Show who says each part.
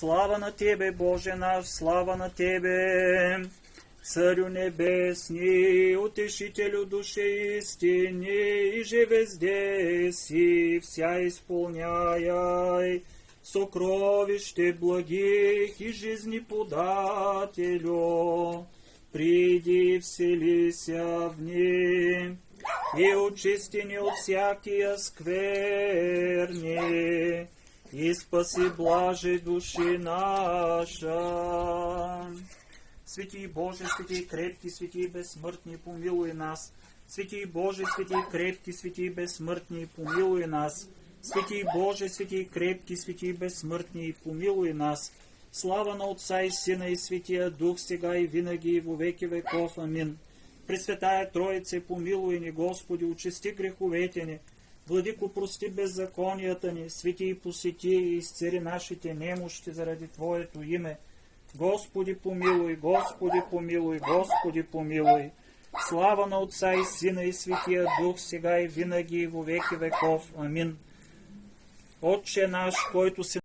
Speaker 1: Слава на Тебе, Боже наш, слава на Тебе! Царю небесний, утешителю души истины, и же везде си, вся исполняй сокровищ Ты благих и жизни подателю. Приди, вселися в них, и очисти ни от всякия скверни, и спаси блаже души наша. Святий Боже, святий крепкий, святий безсмъртний, помилуй нас. Святий Боже, святий крепкий, святий безсмъртний, помилуй нас. Святий Боже, святий крепкий, святий безсмъртний, помилуй нас. Слава на Отца и Сина и Святия Дух, сега и винаги и во веки веков. Амин. Пресветая Троице, помилуй ни, Господи, очисти греховете ни. Владико, прости беззаконията ни. Свети, посети и изцели нашите немощи заради Твоето име. Господи, помилуй, Господи, помилуй, Господи, помилуй. Слава на Отца и Сина и Святия Дух, сега и винаги и во веки веков. Амин. Отче наш, който си